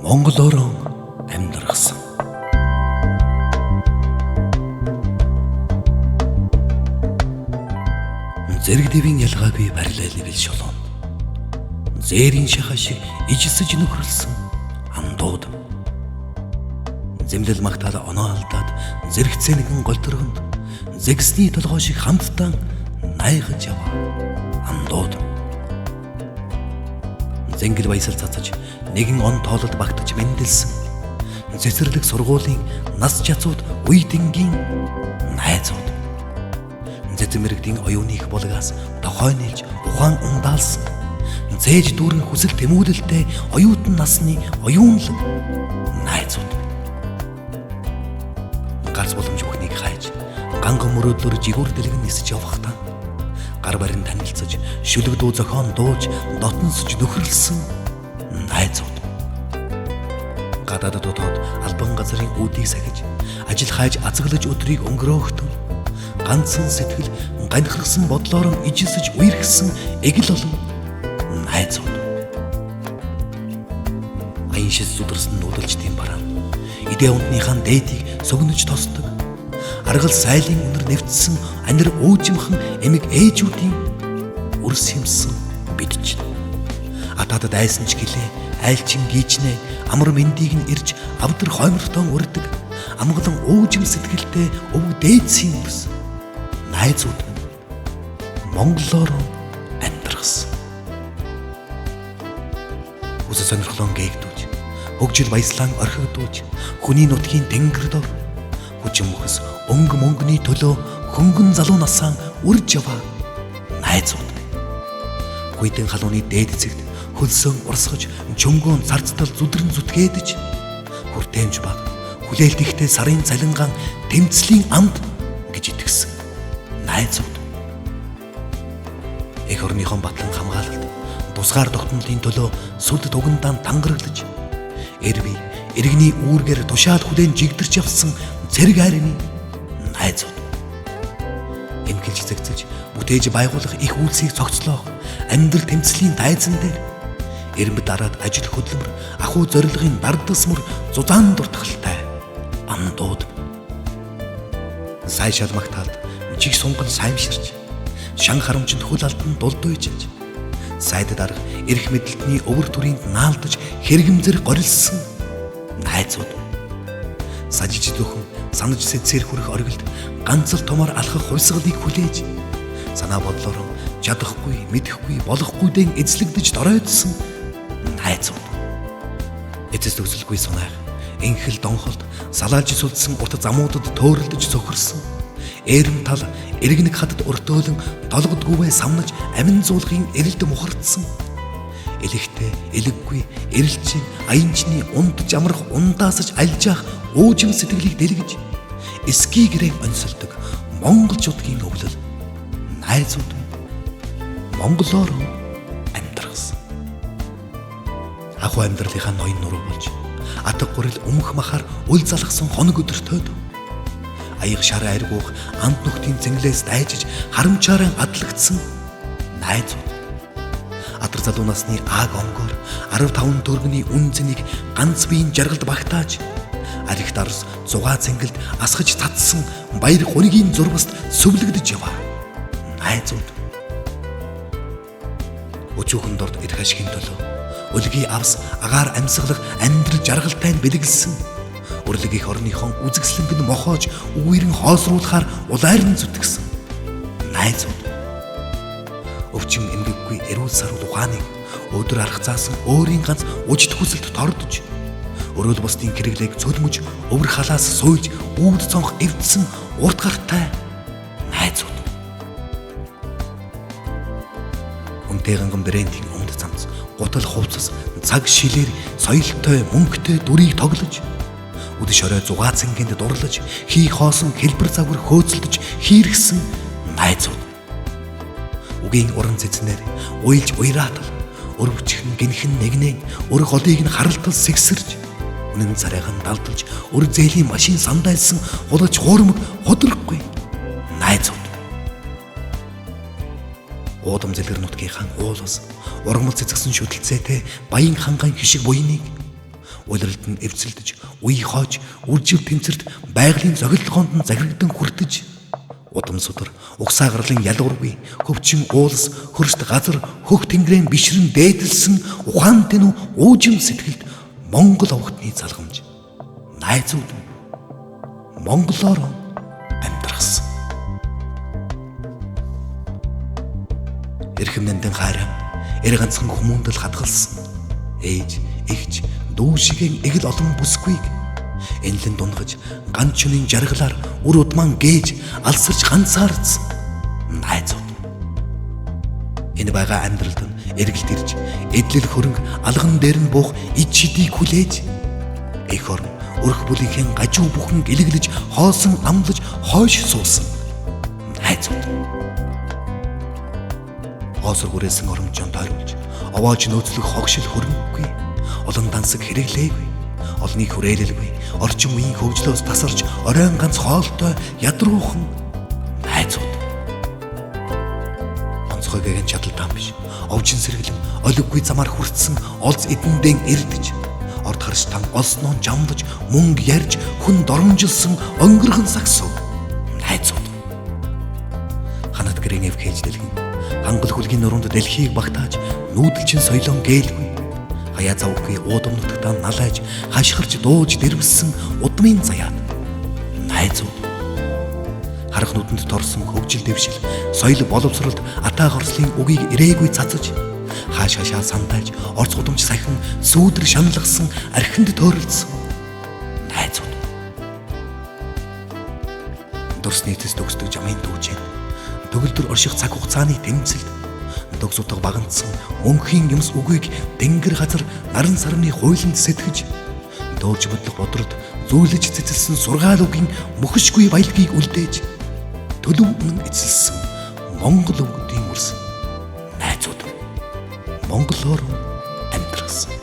Монголоор амьдрахсан. Зэрэг дэвийн ялгаагүй барилайлыг л шолоонд. Зээрийн шахаа шиг ижилсэж нөхрөлсөн андууд. Зэмлэл магтаал оноо алдаад зэрэгцээ нэгэн голдоргонд зэгсний толгой шиг хамтдаа найгаж яваа андууд. Зэнгэл баясал цацаж нэгэн он тоололд багтаж мэндэлсэн цэцэрлэг сургуулийн нас чацууд уйдингийн найзууд. Зэцэмэрэгдийн оюуныг булгаас тохой нийлж ухаан ундаалсан зээж дүүрэн хүсэл тэмүүлэлтэй оюутан насны оюунлаг найзууд. Галз боломж бүхнийг хайж ганган мөрөөдлөөр жигүүр дэлгэн нисэж явахдаа гар барин танилцаж шүлэг дуу зохион дууж дотносж нөхрөлсөн найзууд. Гадаадд дотоод албан газрын үүдийг сахиж ажил хайж азаглаж өдрийг өнгөрөөхдөө ганцхан сэтгэл ганхирсан бодлоор ижилсэж үерхсэн эгэл олон найзууд. Аян шис зүдэрсэн нүүдэлчдийн бараа идэ унтныхаа дээдийг согнож тосдог. Аргал сайлын өнөр нэвтсэн анир уужимхан эмэг ээжүүдийн үрс юмсан бидч. Атаад дайсан ч гэлээ айлчин гийчнэ амар мэндийг нь ирж авдар хоймортон үрдэг амгалан уужим сэтгэлтэй өв дээдсийн үрс найзууд монголоор амьдрахсан. Үсэ сонирхлон гээгдүүж хөгжил баяслан орхигдууж хүний нутгийн тэнгэр дор хүчин мөхс өнгө мөнгөний төлөө хөнгөн залуу насаа үрж яваа найзууд. Хүйдэн халууны дээд зэгт хөлсөн урсгаж чөнгөөн царцтал зүдрэн зүтгээдэж хүртээмж баг хүлээлтэхтэй сарын цалингаан тэмцлийн амд гэж итгэсэн найзууд. Эх орныхон батлан хамгаалалт тусгаар тогтнолын төлөө сүд тугандаан тангараглаж эрби иргэний үүргээр тушаал хүлээн жигдэрч явсан цэрэг айрны найзууд. Эмгэлж зэгцэж бүтээж байгуулах их үйлсийг цогцлоох амьдрал тэмцлийн тайзан дээр эрэмб дараад ажил хөдөлмөр ахуй зорилгын дардас мөр зузаан дуртгалтай андууд. Сай шалмагтаад жиг сунгал саймширч шан харамчинд хөл алдан дулдуйчж сайд дарга эрх мэдлэлтний өвөр түрийнд наалдаж хэрэгэмзэр горилсан найзууд. Сажиж зөвхөн санаж сэцээр хүрэх оргилд ганцл томор алхах хувьсгалыг хүлээж санаа бодлоор чадахгүй мэдэхгүй болохгүйдэн эзлэгдэж доройдсон найзууд. Эцэс төгсөлгүй санаах энхэл донхолд салаалж сүлдсэн урт замуудад төөрөлдөж цохирсон эрэм тал эргэнэг хадад өртөөлөн толгодгүйвэ самнаж амин зуулгын эрэлд мухардсан элэгтэй элэггүй эрэлчин аянчны ундж амрах ундаасаж альжаах уужим сэтгэлийг дэлгэж эски гэрээ онцолдог монголчуудын өвлөл найзууд монголоор амьдрахсан. Ахуй амьдралынхаа ноён нуруу болж атга гурил өмх махаар үл залгсан хоног өдөртөөд аяг шар айргуух амт нөхдийн зэнглээс дайжиж харамчаараа адлагдсан найзууд. Атар залуу насны ааг онгоор 15 төгрөгийн үн цэнийг ганц биеийн жаргалд багтааж арих дарс зугаа цэнгэлд асгаж татсан баяр хунигийн зурваст сүвлэгдэж яваа найзууд. Өчүүхэн дорд эрх ашигын төлөө өлгийн авс агаар амьсгалах амьдрал жаргалтай бэлгэлсэн өрлөг их орныхон үзэгслэнгэн мохоож үерэн хоосруулахаар улайрн зүтгэсэн найзууд. Өвчин эмгэггүй эрүүл сарвал ухааныг өдөр арах заасан өөрийн ганц үжид хүсэлд тордож өрөөл бусдын гэрэглээг цөлмөж өвөр халаас сууж үүд цонх эвдсэн урт гартай найзууд. Үнтэйгэн брендийн өмд цамц гутал хувцас цаг шилээр соёлтой мөнгөтэй дүрийг тоглож үд шорой зугаа цэнгэнд дурлаж хий хоосон хэлбэр загвар хөөцөлдөж хийргсэн найзууд. Үгийн уран цэцнэр уйлж уйраатал өрөвчхэн гинхэн нэгнээ өр голыг нь харалтал сэгсэрж үнэн царайхан далдалж өр зээлийн машин сандайлсан хулаж хуурмаг ходроггүй найзууд. Уудам зэлгэр нутгийнхаа уулаас ургамал цэцгсэн шүтэлцээтэй баян хангай хишиг буйныг Улиралд нь эвцэлдэж, үе хоож, үржив тэнцэрт байгалийн зохилгоонд нь захирагдан хүртэж, удам судар, угсаа гарлын ялуургүй, хөвчин уулс, хөрст газар, хөх тэнгэрийн бишрэн дээдэлсэн ухаан тэнүү уужим сэтгэлд Монгол овгтны залгамж. Найзууд монголоор амьдрахсан. Эрхэм нандин хайрам, эр ганцхан хүмүүндэл хадгалсан. Ээж, эгч, дүү шигийн эгэл олон бүсгүйг энлэн дунгаж, ганц чөнийн жаргалаар үр удман гээж алсарч ганцаардсан найзууд. Энэ байгаа амьдралд нь эргэлт ирж, эдлэл хөрөнгө алган дээр нь буух ид шидийг хүлээж, эх орн өрх бүлийнхэн гажуу бүхэн гэлэглэж, хоосон амлаж, хойш суусан найзууд. Хоосор хүрээсэн оромжон тойролж, овоож нөөцлөх хогшил хөрөнгөгүй, олон дансаг хэрэглээгүй, олныг хүрээлэлгүй, орчин үеийн хөгжлөөс тасарч оройн ганц хоолтой ядруухан найзууд. Онцгой гэгэн чадалтан биш, овжин сэргэлэн олиггүй замаар хүртсэн олз эдэндэн эрдэж, орд харж там олсноо жамдаж, мөнгө ярьж, хүн доромжилсан өнгөрхөн сагсуу найзууд. Ханат гэрэн эвхээж дэлгэн, хангал хүлгийн нуруунд дэлхийг багтааж, нүүдэлчин соёлон гэлгүй, хаяа завгүй уудам нутагтаа налайж, хашгирч дууж дэрвсэн удмын заяад найзууд. Харах нүдэнд торсон хөгжил дэвшил, соёл боловсролд атаа хорслын үгийг ирээгүй цацаж, хааш хашаа сандайлж, орц гудамж сахин сүүдэр шаналгасан архинд тойролцсон найзууд. Дурс нийтэс төгсдөг жамын дүүжээ, төгөлдөр орших цаг хугацааны тэмцэлд дөгс утга багандсан мөнхийн юмс үгийг тэнгэр газар наран сарны хуйланд сэтгэж, дөөж бодлого бодрод зүүлж цэцэлсэн сургаал үгийн мөхшгүй баялагийг үлдээж, төлөв үнэн эцэлсэн монгол өвгдийн үрс найзууд. Монголоор амьдрахсан.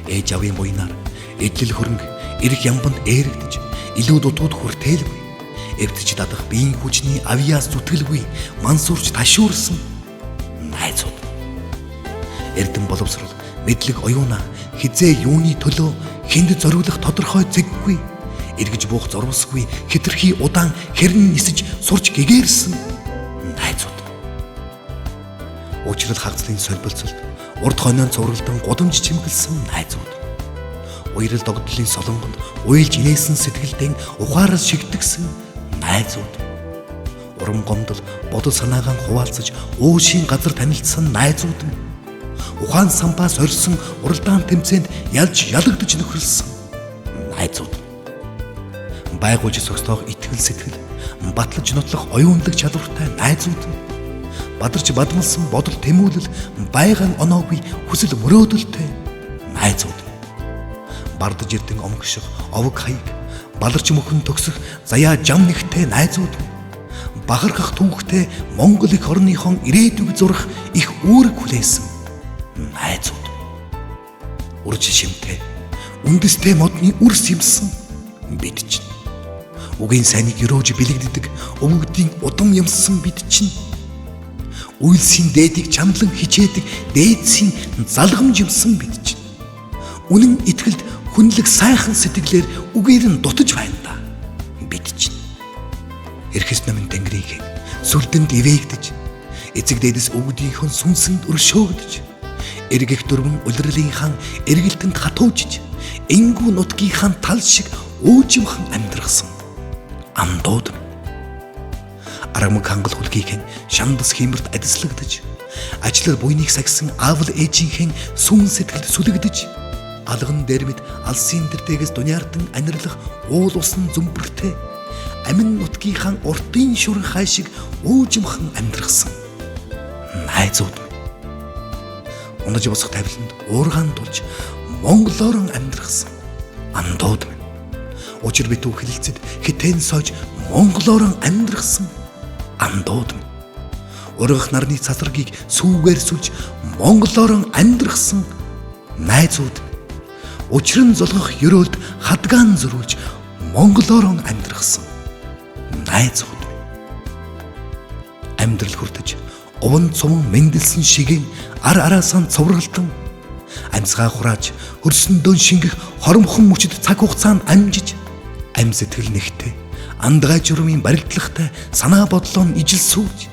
Ээж авийн буйнаар эдлэл хөрөнгө эрх ямбанд ээрэгдэж, илүү дутууд хүртээлгүй, эвдэж дадах биеийн хүчний авьяас зүтгэлгүй мансуурч ташуурсан найзууд. Эрдэм боловсрол, мэдлэг оюуна хизээ юуны төлөө хүнд зориулах тодорхой зэггүй, эргэж буух зорвосгүй хэтэрхий удаан хэрн нисэж сурч гэгээрсэн найзууд. Учрал хагцлын солбилцолд урд хойноон цувралдан гудамж чимгэлсэн найзууд. Уярал догдлын солонгонд уйлж инээсэн сэтгэлдэн ухаараас шигдэгсэн найзууд. Урам гомдол бодол санаагаан хуваалцаж уушийн газар танилцсан найзууд. Ухаан самбаас орьсон уралдаан тэмцээнд ялж ялагдж нөхрөлсөн найзууд. Байгуулж согстоох итгэл сэтгэл, батлаж нотлох оюунлаг чадвартай найзууд. Бадарч бадмалсан бодол тэмүүлэл, байгаан оноогүй хүсэл мөрөөдөлтэй найзууд. Бардаж ирдэн омгших овог хаяг, баларч мөхөн төгсөх заяа жам нэгтэй найзууд. Бахархах түүхтэй Монгол их орныхон ирээдүг зурах их үүрэг хүлээсэн найзууд. Урж шимтэй, үндэстэй модны үрс юмсан бид чинь. Үгийн сайныг өрөөж бэлэгддэг өвгдийн удам юмсан бид чинь. Үйлсийн дээдийг чамдлан хичээдэг дээдсийн залгамж юмсан бид чинь. Үнэн итгэлд хүнлэг сайхан сэтгэлээр үгээр нь дутаж байна да бид чинь. Эрхэс намын тэнгэрийг сүлдэнд ивээгдэж, эцэг дээдэс өвгдийнхөн сүнсэнд өршөөгдөж, эргэх дөрвөн улирлынхан эргэлтэнд хатуужж, энгүү нутгийнхаа тал шиг уужимхан амьдрахсан амдууд. Арамг хангал хүлгийнхэн шандас хиймэрт адислагдаж, ажлаар буйныг сагсан аавал ээжийнхэн сүүн сэтгэлд сүлэгдэж, алган дээрмэд алсын дэртэгээс дуниардан анирлах уул усан зүмбэртэй амин нутгийнхаа уртын шүрэн хай шиг уужимхан амьдрахсан найзууд. Унаж босох тавиланд уургаан тулж монголоор амьдрахсан амдууд. Учир битүү хэлэлцэд хитэн сойж монголоор амьдрахсан амдууд. Ургах нарны цасаргийг сүүгээр сүлж монголоор амьдрахсан найзууд. Учир нь золгох ёроолд хадгаан зөрүүлж монголоор амьдрахсан найзууд. Амьдрал хүртэж уван цум мэндэлсэн шигийн ар араасаа цовралтан амьсгаа хурааж хөрсөндөө шингэх хоромхон мөчөд цаг хугацаанд амжиж ам сэтгэл нэгтэй андгай журмын баригдлагатай санаа бодлоо нь ижил сууж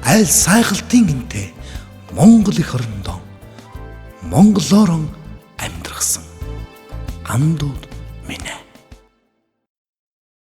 айл сайхалтын гинтэй Монгол их орондоо монголоор амьдрахсан андууд минь